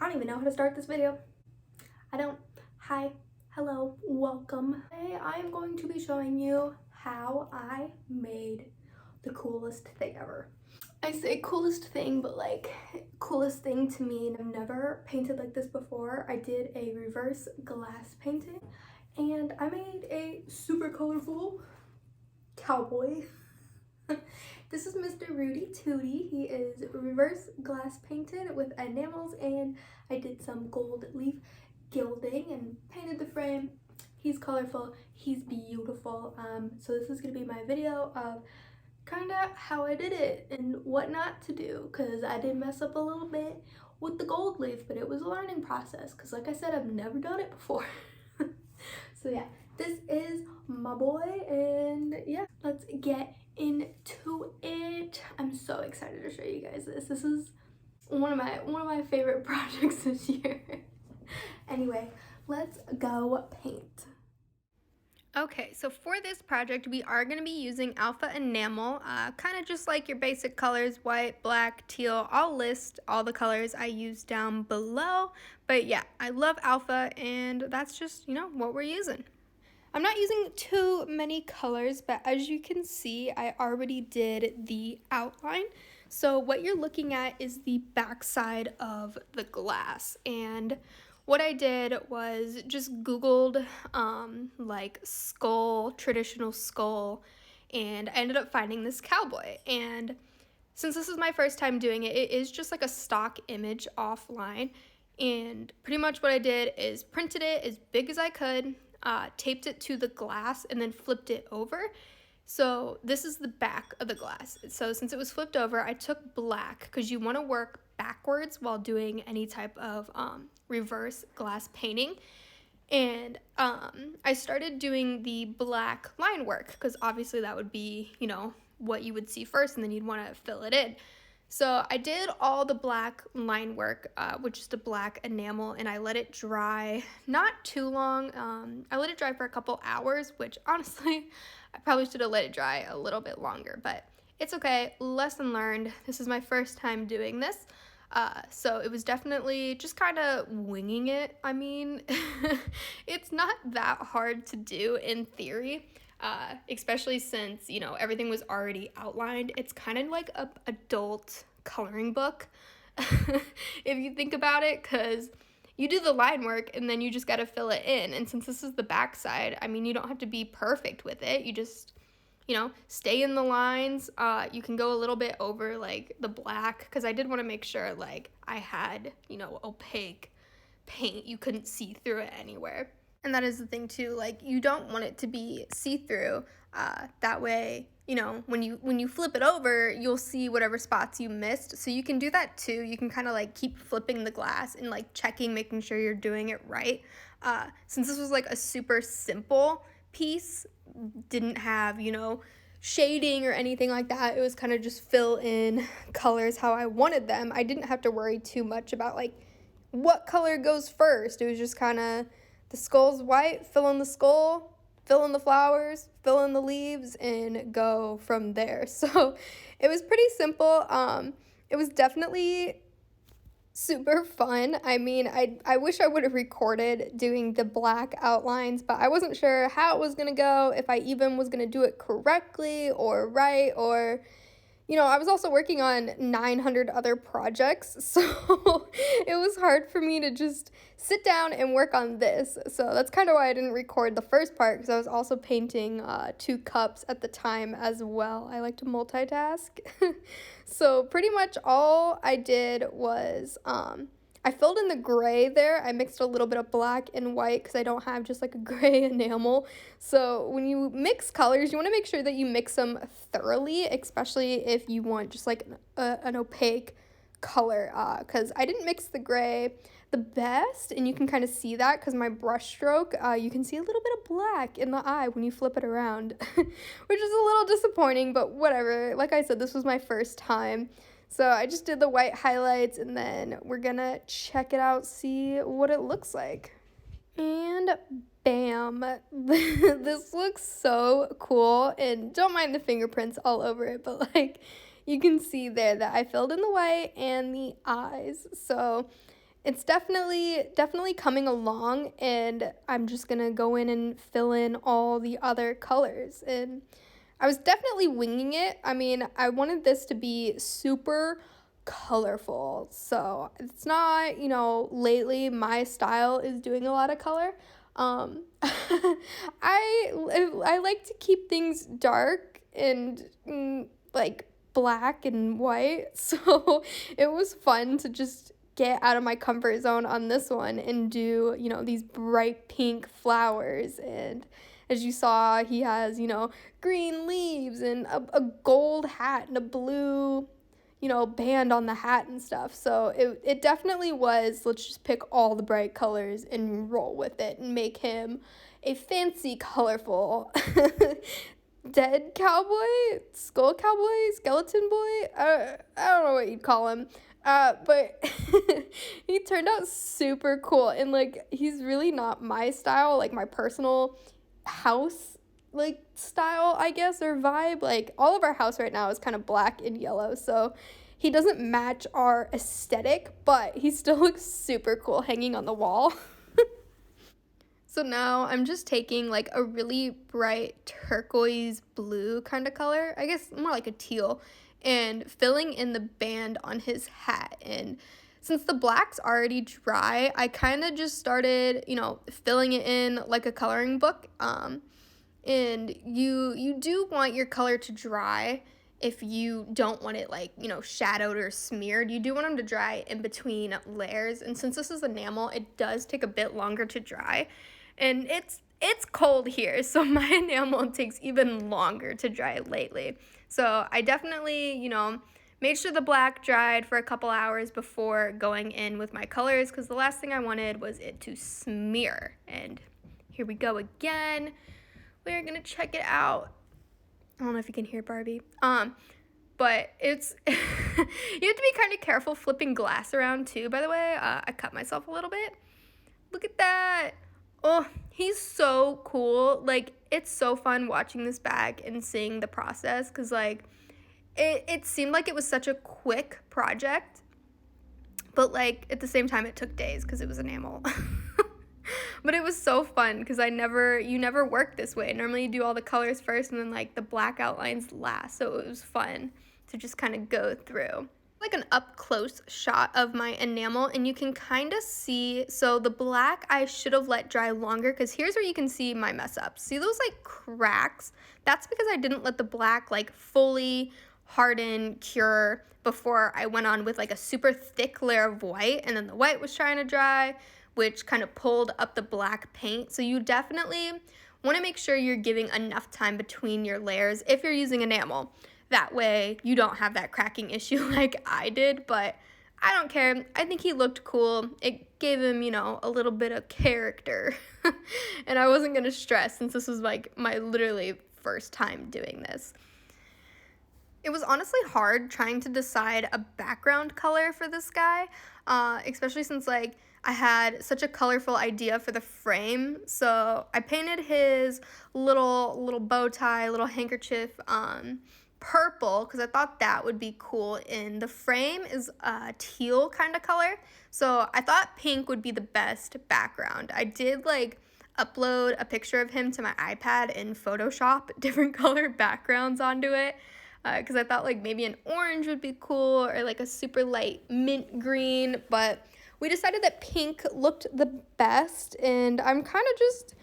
I don't even know how to start this video. I don't. Hi, hello, welcome. Today I am going to be showing you how I made the coolest thing ever. I say coolest thing, but like coolest thing to me. I've never painted like this before. I did a reverse glass painting and I made a super colorful cowboy. This is Mr. Rudy Tooty. He is reverse glass painted with enamels, and I did some gold leaf gilding and painted the frame. He's colorful, he's beautiful. So this is gonna be my video of kind of how I did it and what not to do, because I did mess up a little bit with the gold leaf, but it was a learning process because like I said, I've never done it before. So yeah, this is my boy, and yeah, let's get into it. I'm so excited to show you guys this. This is one of my favorite projects this year. Anyway, let's go paint. Okay, so for this project, we are going to be using AlphaNamel, kind of just like your basic colors, white, black, teal. I'll list all the colors I use down below, but yeah, I love Alpha, and that's just, what we're using. I'm not using too many colors, but as you can see, I already did the outline. So what you're looking at is the back side of the glass, and what I did was just Googled like skull, traditional skull, and I ended up finding this cowboy. And since this is my first time doing it, it is just like a stock image offline. And pretty much what I did is printed it as big as I could, taped it to the glass, and then flipped it over. So this is the back of the glass. So since it was flipped over, I took black, because you want to work backwards while doing any type of reverse glass painting. And I started doing the black line work, because obviously that would be, what you would see first, and then you'd want to fill it in. So I did all the black line work, which is the black enamel, and I let it dry not too long. I let it dry for a couple hours, which honestly, I probably should have let it dry a little bit longer, but it's okay. Lesson learned. This is my first time doing this. So it was definitely just kind of winging it. I mean, it's not that hard to do in theory, especially since, everything was already outlined. It's kind of like an adult coloring book, if you think about it, because you do the line work and then you just got to fill it in. And since this is the back side, I mean, you don't have to be perfect with it. You just, stay in the lines. You can go a little bit over like the black, because I did want to make sure like I had, opaque paint. You couldn't see through it anywhere. And that is the thing too, like you don't want it to be see-through. That way, when you flip it over, you'll see whatever spots you missed. So you can do that too. You can kind of like keep flipping the glass and like checking, making sure you're doing it right. Since this was like a super simple piece, didn't have, shading or anything like that. It was kind of just fill in colors how I wanted them. I didn't have to worry too much about like what color goes first. It was just kind of, the skull's white, fill in the skull, fill in the flowers, fill in the leaves, and go from there. So it was pretty simple. It was definitely super fun. I mean, I wish I would have recorded doing the black outlines, but I wasn't sure how it was going to go, if I even was going to do it correctly or right, or I was also working on 900 other projects, so it was hard for me to just sit down and work on this. So that's kind of why I didn't record the first part, because I was also painting 2 cups at the time as well. I like to multitask. So pretty much all I did was I filled in the gray there. I mixed a little bit of black and white because I don't have just like a gray enamel. So when you mix colors, you want to make sure that you mix them thoroughly, especially if you want just like an opaque color, because I didn't mix the gray the best, and you can kind of see that because my brush stroke, you can see a little bit of black in the eye when you flip it around, which is a little disappointing, but whatever. Like I said, this was my first time. So I just did the white highlights, and then we're gonna check it out, see what it looks like. And bam, this looks so cool, and don't mind the fingerprints all over it, but like you can see there that I filled in the white and the eyes. So it's definitely coming along, and I'm just gonna go in and fill in all the other colors. And I was definitely winging it. I mean, I wanted this to be super colorful. So it's not, lately my style is doing a lot of color. I like to keep things dark and like black and white. So it was fun to just get out of my comfort zone on this one and do, these bright pink flowers. And as you saw, he has, green leaves and a gold hat and a blue, band on the hat and stuff. So it definitely was, let's just pick all the bright colors and roll with it and make him a fancy, colorful dead cowboy, skull cowboy, skeleton boy. I don't know what you'd call him. But he turned out super cool, and like he's really not my style, like my personal house like style, I guess, or vibe. Like all of our house right now is kind of black and yellow, so he doesn't match our aesthetic, but he still looks super cool hanging on the wall. So now I'm just taking like a really bright turquoise blue kind of color, I guess more like a teal, and filling in the band on his hat. And since the black's already dry, I kind of just started, filling it in like a coloring book. And you do want your color to dry if you don't want it like, shadowed or smeared. You do want them to dry in between layers. And since this is enamel, it does take a bit longer to dry. And it's cold here, so my enamel takes even longer to dry lately. So I definitely, made sure the black dried for a couple hours before going in with my colors, because the last thing I wanted was it to smear. And here we go again. We're gonna check it out. I don't know if you can hear Barbie. But it's, you have to be kind of careful flipping glass around too, by the way. I cut myself a little bit. Look at that. Oh, he's so cool. Like, it's so fun watching this bag and seeing the process, because, like, it seemed like it was such a quick project, but, like, at the same time, it took days because it was enamel. But it was so fun because you never work this way. Normally, you do all the colors first and then, like, the black outlines last, so it was fun to just kind of go through. Like an up close shot of my enamel, and you can kind of see, so the black I should have let dry longer, because here's where you can see my mess up. See those like cracks? That's because I didn't let the black like fully harden, cure before I went on with like a super thick layer of white, and then the white was trying to dry, which kind of pulled up the black paint. So you definitely want to make sure you're giving enough time between your layers if you're using enamel. That way you don't have that cracking issue like I did, but I don't care. I think he looked cool. It gave him, a little bit of character. And I wasn't going to stress since this was like my literally first time doing this. It was honestly hard trying to decide a background color for this guy, especially since like I had such a colorful idea for the frame. So I painted his little bow tie, little handkerchief, purple, because I thought that would be cool. And the frame is a teal kind of color, so I thought pink would be the best background. I did like upload a picture of him to my iPad and Photoshop different color backgrounds onto it, because I thought like maybe an orange would be cool, or like a super light mint green, but we decided that pink looked the best. And I'm kind of just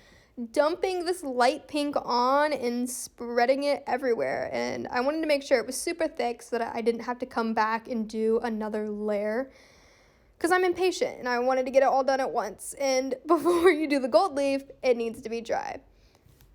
dumping this light pink on and spreading it everywhere, and I wanted to make sure it was super thick so that I didn't have to come back and do another layer, because I'm impatient and I wanted to get it all done at once. And before you do the gold leaf, it needs to be dry.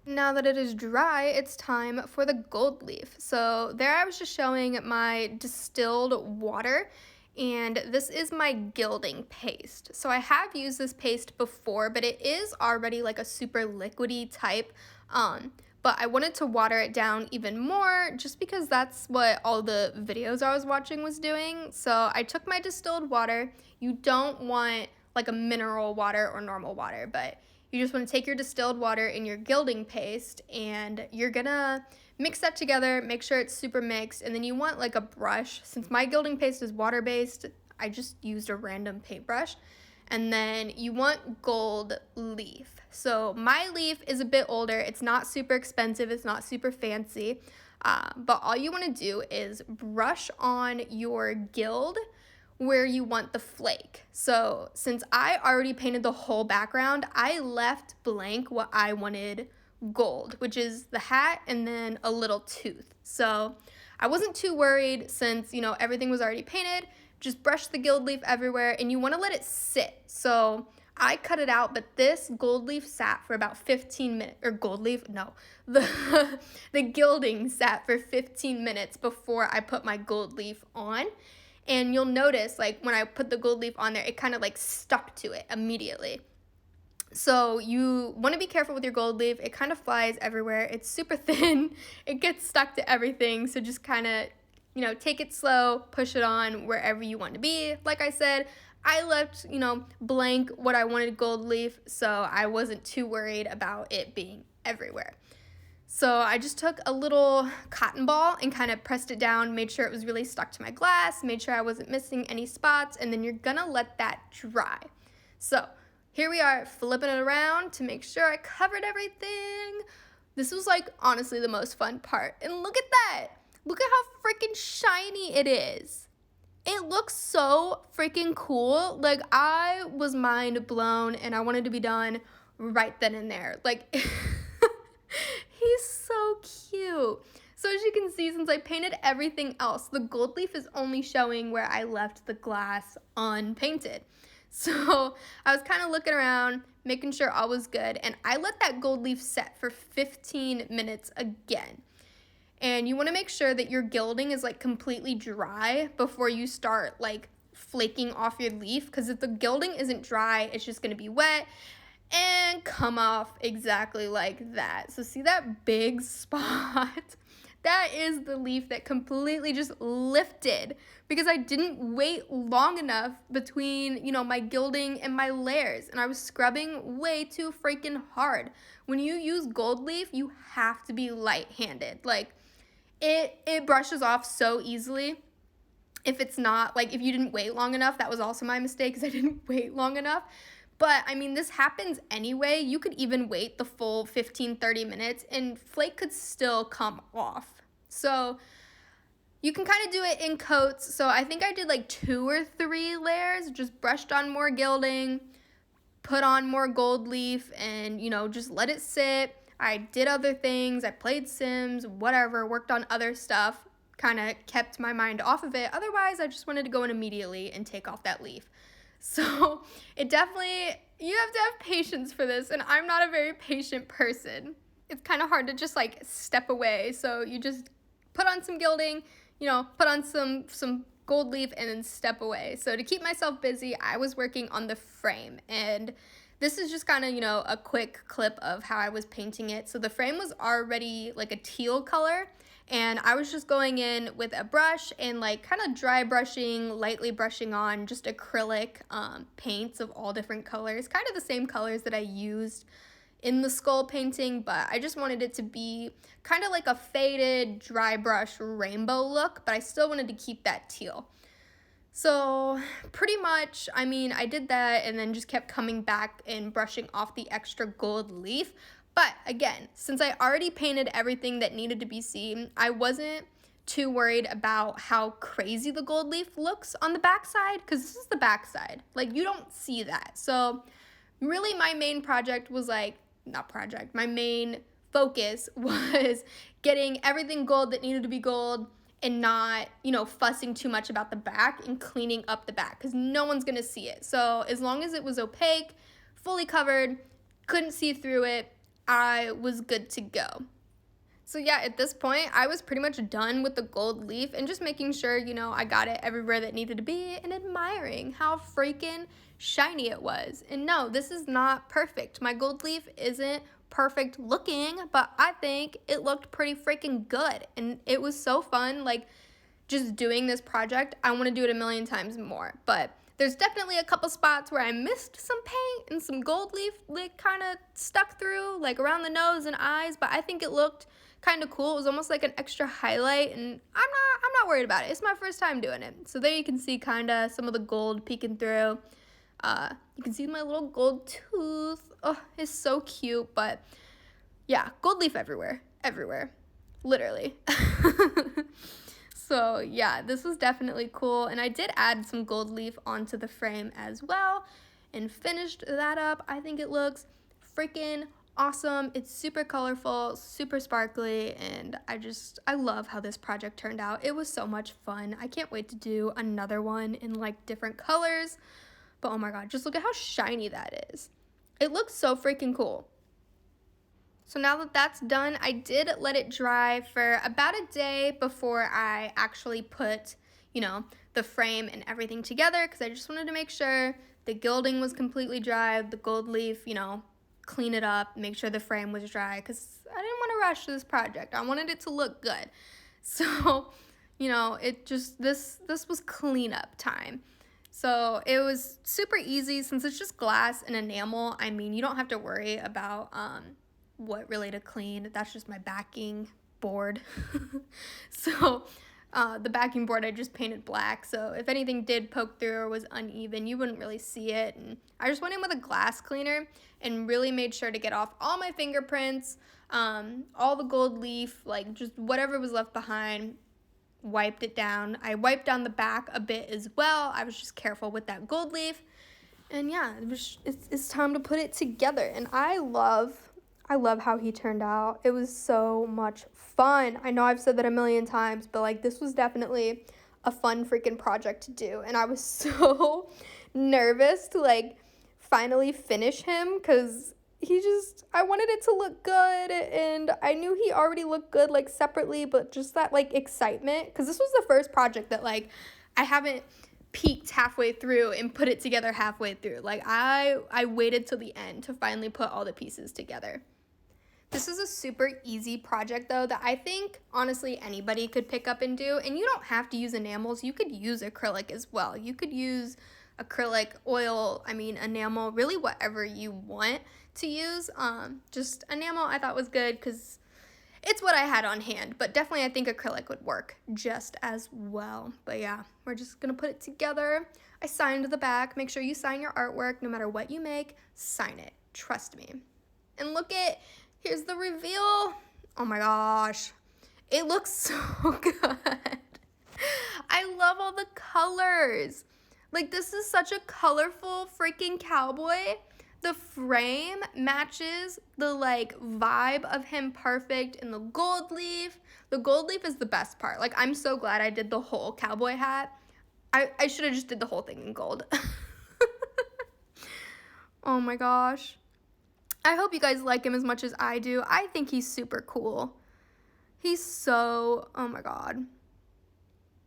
Now that it is dry, it's time for the gold leaf. So there I was just showing my distilled water, and this is my gilding paste. So I have used this paste before, but it is already like a super liquidy type, but I wanted to water it down even more just because that's what all the videos I was watching was doing. So I took my distilled water. You don't want like a mineral water or normal water, but you just want to take your distilled water in your gilding paste, and you're gonna mix that together, make sure it's super mixed, and then you want like a brush. Since my gilding paste is water-based, I just used a random paintbrush. and then you want gold leaf. So my leaf is a bit older. It's not super expensive. It's not super fancy. But all you want to do is brush on your guild where you want the flake. So since I already painted the whole background, I left blank what I wanted gold, which is the hat and then a little tooth. So I wasn't too worried since, you know, everything was already painted. Just brush the gold leaf everywhere, and you want to let it sit. So I cut it out, but this gold leaf sat for about 15 minutes, or gold leaf, no, the gilding sat for 15 minutes before I put my gold leaf on. And you'll notice, like, when I put the gold leaf on there, it kind of like stuck to it immediately. So you want to be careful with your gold leaf. It kind of flies everywhere. It's super thin. It gets stuck to everything. So just kind of, you know, take it slow, push it on wherever you want to be. Like I said, I left, you know, blank what I wanted gold leaf, so I wasn't too worried about it being everywhere. So I just took a little cotton ball and kind of pressed it down, made sure it was really stuck to my glass, made sure I wasn't missing any spots, and then you're gonna let that dry. So here we are flipping it around to make sure I covered everything. This was like honestly the most fun part. And look at that. Look at how freaking shiny it is. It looks so freaking cool. Like, I was mind blown and I wanted to be done right then and there. Like, he's so cute. So as you can see, since I painted everything else, the gold leaf is only showing where I left the glass unpainted. So I was kind of looking around, making sure all was good, and I let that gold leaf set for 15 minutes again. And you want to make sure that your gilding is like completely dry before you start like flaking off your leaf, because if the gilding isn't dry, it's just going to be wet and come off exactly like that. So see that big spot? That is the leaf that completely just lifted because I didn't wait long enough between, you know, my gilding and my layers, and I was scrubbing way too freaking hard. When you use gold leaf, you have to be light-handed. Like, it brushes off so easily. If it's not, like, if you didn't wait long enough, that was also my mistake because I didn't wait long enough. But, I mean, this happens anyway. You could even wait the full 15-30 minutes and flake could still come off. So you can kind of do it in coats. So I think I did like 2 or 3 layers, just brushed on more gilding, put on more gold leaf, and, you know, just let it sit. I did other things. I played Sims, whatever, worked on other stuff, kind of kept my mind off of it. Otherwise, I just wanted to go in immediately and take off that leaf. So it definitely, you have to have patience for this, and I'm not a very patient person. It's kind of hard to just like step away. So you just put on some gilding, you know, put on some gold leaf and then step away. So to keep myself busy, I was working on the frame, and this is just kind of, you know, a quick clip of how I was painting it. So the frame was already like a teal color, and I was just going in with a brush and like kind of dry brushing, lightly brushing on just acrylic paints of all different colors, kind of the same colors that I used in the skull painting, but I just wanted it to be kind of like a faded dry brush rainbow look, but I still wanted to keep that teal. So pretty much, I mean, I did that and then just kept coming back and brushing off the extra gold leaf. But again, since I already painted everything that needed to be seen, I wasn't too worried about how crazy the gold leaf looks on the backside, because this is the backside. Like, you don't see that. So really my main project was like, my main focus was getting everything gold that needed to be gold and not, you know, fussing too much about the back and cleaning up the back because no one's gonna see it. So as long as it was opaque, fully covered, couldn't see through it, I was good to go. So yeah, at this point, I was pretty much done with the gold leaf and just making sure, you know, I got it everywhere that needed to be and admiring how freaking shiny it was. And no, this is not perfect. My gold leaf isn't perfect looking, but I think it looked pretty freaking good. And it was so fun, like, just doing this project. I want to do it a million times more. But there's definitely a couple spots where I missed some paint and some gold leaf that kind of stuck through, like around the nose and eyes, but I think it looked kind of cool. It was almost like an extra highlight, and I'm not worried about it. It's my first time doing it. So there you can see kind of some of the gold peeking through. You can see my little gold tooth. Oh, it's so cute. But yeah, gold leaf everywhere, literally. So yeah, this was definitely cool, and I did add some gold leaf onto the frame as well and finished that up. I think it looks freaking awesome. It's super colorful, super sparkly, and I love how this project turned out. It was so much fun. I can't wait to do another one in like different colors, but oh my god, just look at how shiny that is. It looks so freaking cool. So now that that's done, I did let it dry for about a day before I actually put, you know, the frame and everything together, because I just wanted to make sure the gilding was completely dry, the gold leaf, you know, clean it up, make sure the frame was dry, because I didn't want to rush this project. I wanted it to look good. So, you know, it just, this was cleanup time. So it was super easy since it's just glass and enamel. I mean, you don't have to worry about, what really to clean. That's just my backing board. So the backing board I just painted black, so if anything did poke through or was uneven, you wouldn't really see it. And I just went in with a glass cleaner and really made sure to get off all my fingerprints, all the gold leaf, like just whatever was left behind, wiped it down. I wiped down the back a bit as well. I was just careful with that gold leaf. And yeah, it's time to put it together. And I love how he turned out. It was so much fun. I know I've said that a million times, but like this was definitely a fun freaking project to do. And I was so nervous to like finally finish him, because I wanted it to look good, and I knew he already looked good like separately, but just that like excitement, because this was the first project that like I haven't peaked halfway through and put it together halfway through. Like I waited till the end to finally put all the pieces together. This is a super easy project though that I think honestly anybody could pick up and do, and you don't have to use enamels. You could use acrylic as well. You could use acrylic, oil, enamel, really whatever you want to use. Just enamel I thought was good because it's what I had on hand, but definitely I think acrylic would work just as well. But yeah, we're just gonna put it together. I signed the back. Make sure you sign your artwork. No matter what you make, sign it. Trust me. And here's the reveal. Oh my gosh. It looks so good. I love all the colors. Like, this is such a colorful freaking cowboy. The frame matches the like vibe of him perfect, and the gold leaf. The gold leaf is the best part. Like, I'm so glad I did the whole cowboy hat. I should have just did the whole thing in gold. Oh my gosh. I hope you guys like him as much as I do. I think he's super cool. Oh my god.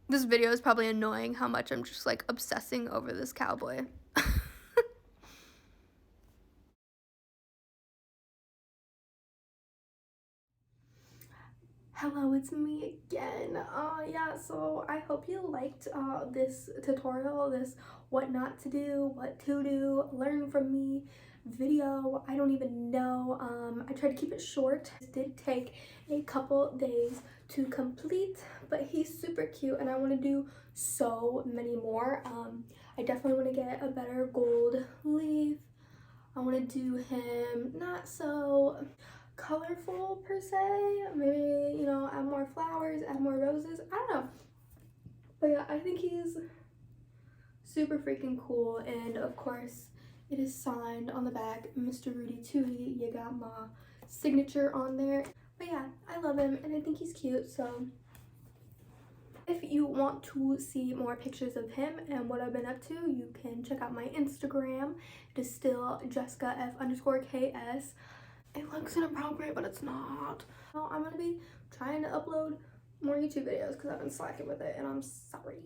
This video is probably annoying how much I'm just like obsessing over this cowboy. Hello, it's me again. Yeah, so I hope you liked this tutorial, this what not to do, what to do, learn from me video. I don't even know. I tried to keep it short. It did take a couple days to complete, but he's super cute and I want to do so many more. I definitely want to get a better gold leaf. I want to do him not so colorful per se, maybe, you know, add more flowers, add more roses, I don't know, but yeah, I think he's super freaking cool. And of course it is signed on the back, Mr. Rudy Tooty. You got my signature on there. But yeah, I love him and I think he's cute. So if you want to see more pictures of him and what I've been up to, you can check out my Instagram. It is still JessicaF_KS. It looks inappropriate, but it's not. Well, I'm gonna be trying to upload more YouTube videos because I've been slacking with it and I'm sorry.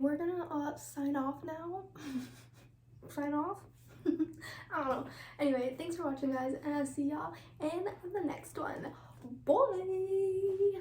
We're gonna sign off now. Sign off? I don't know. Anyway, thanks for watching guys, and I'll see y'all in the next one. Bye!